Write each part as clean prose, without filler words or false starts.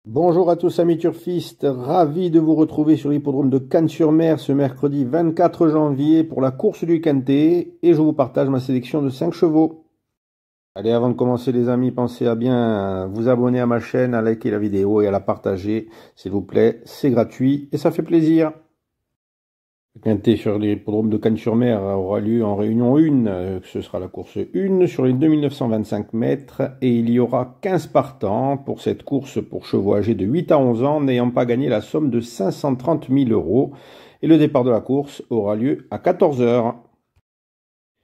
Bonjour à tous amis turfistes, ravi de vous retrouver sur l'hippodrome de Cannes-sur-Mer ce mercredi 24 janvier pour la course du Quintet et je vous partage ma sélection de 5 chevaux. Allez, avant de commencer les amis, pensez à bien vous abonner à ma chaîne, à liker la vidéo et à la partager s'il vous plaît, c'est gratuit et ça fait plaisir. Le Quintet sur l'hippodrome de Cannes-sur-Mer aura lieu en réunion 1, ce sera la course 1 sur les 2925 mètres et il y aura 15 partants pour cette course pour chevaux âgés de 8 à 11 ans n'ayant pas gagné la somme de 530 000 € et le départ de la course aura lieu à 14 h.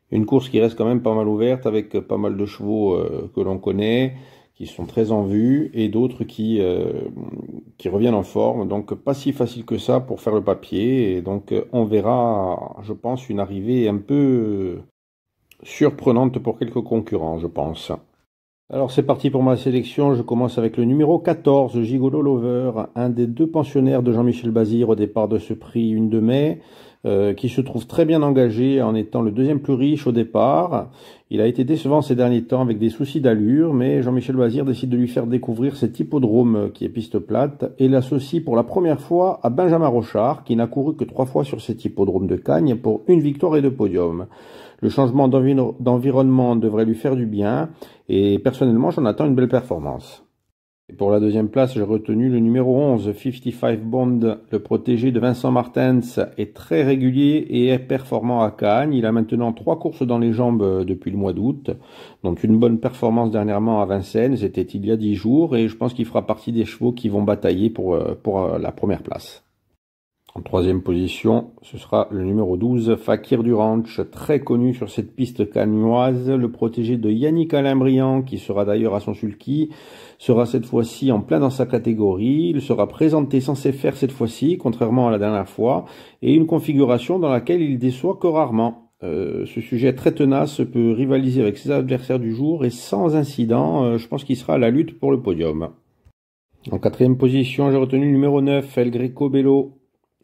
Une course qui reste quand même pas mal ouverte avec pas mal de chevaux que l'on connaît, qui sont très en vue et d'autres qui reviennent en forme. Donc pas si facile que ça pour faire le papier. Et donc on verra, je pense, une arrivée un peu surprenante pour quelques concurrents, je pense. Alors c'est parti pour ma sélection. Je commence avec le numéro 14, Gigolo Lover, un des deux pensionnaires de Jean-Michel Bazir au départ de ce prix 1 de mai. Qui se trouve très bien engagé en étant le deuxième plus riche au départ. Il a été décevant ces derniers temps avec des soucis d'allure, mais Jean-Michel Bazir décide de lui faire découvrir cet hippodrome qui est piste plate et l'associe pour la première fois à Benjamin Rochard, qui n'a couru que 3 fois sur cet hippodrome de Cagnes pour 1 victoire et 2 podiums. Le changement d'environnement devrait lui faire du bien et personnellement j'en attends une belle performance. Et pour la deuxième place, j'ai retenu le numéro 11, 55 Bond, le protégé de Vincent Martens, est très régulier et est performant à Cagnes. Il a maintenant 3 courses dans les jambes depuis le mois d'août, donc une bonne performance dernièrement à Vincennes, c'était il y a 10 jours, et je pense qu'il fera partie des chevaux qui vont batailler pour la première place. En troisième position, ce sera le numéro 12, Fakir du Ranch, très connu sur cette piste cagnoise, le protégé de Yannick Alain-Briand, qui sera d'ailleurs à son sulky, sera cette fois-ci en plein dans sa catégorie, il sera présenté censé faire cette fois-ci, contrairement à la dernière fois, et une configuration dans laquelle il déçoit que rarement. Ce sujet très tenace peut rivaliser avec ses adversaires du jour et sans incident, je pense qu'il sera à la lutte pour le podium. En quatrième position, j'ai retenu le numéro 9, El Greco Bello.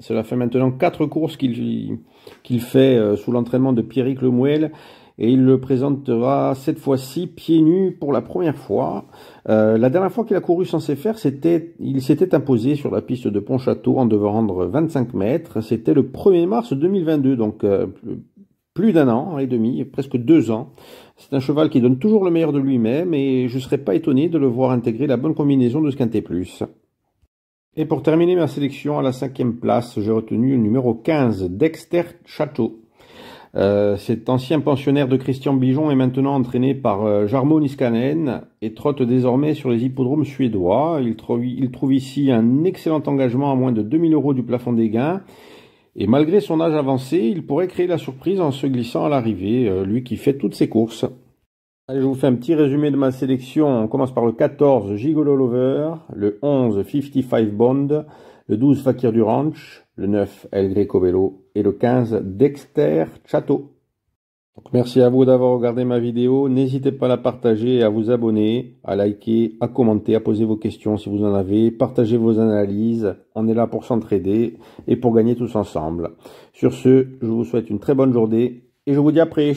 Cela fait maintenant 4 courses qu'il fait sous l'entraînement de Pierrick Lemouel et il le présentera cette fois-ci pieds nus pour la première fois. La dernière fois qu'il a couru censé faire, il s'était imposé sur la piste de Pontchâteau en devant rendre 25 mètres. C'était le 1er mars 2022, donc plus d'1 an et demi, presque 2 ans. C'est un cheval qui donne toujours le meilleur de lui-même et je ne serais pas étonné de le voir intégrer la bonne combinaison de ce Quintet Plus. Et pour terminer ma sélection, à la 5e place, j'ai retenu le numéro 15, Dexter Château. Cet ancien pensionnaire de Christian Bijon est maintenant entraîné par Jarmo Niskanen et trotte désormais sur les hippodromes suédois. Il trouve ici un excellent engagement à moins de 2000 € du plafond des gains. Et malgré son âge avancé, il pourrait créer la surprise en se glissant à l'arrivée, lui qui fait toutes ses courses. Allez, je vous fais un petit résumé de ma sélection. On commence par le 14, Gigolo Lover, le 11, 55 Bond, le 12, Fakir du Ranch, le 9, El Greco Bello et le 15, Dexter Château. Donc, merci à vous d'avoir regardé ma vidéo. N'hésitez pas à la partager, à vous abonner, à liker, à commenter, à poser vos questions si vous en avez. Partagez vos analyses. On est là pour s'entraider et pour gagner tous ensemble. Sur ce, je vous souhaite une très bonne journée et je vous dis à après.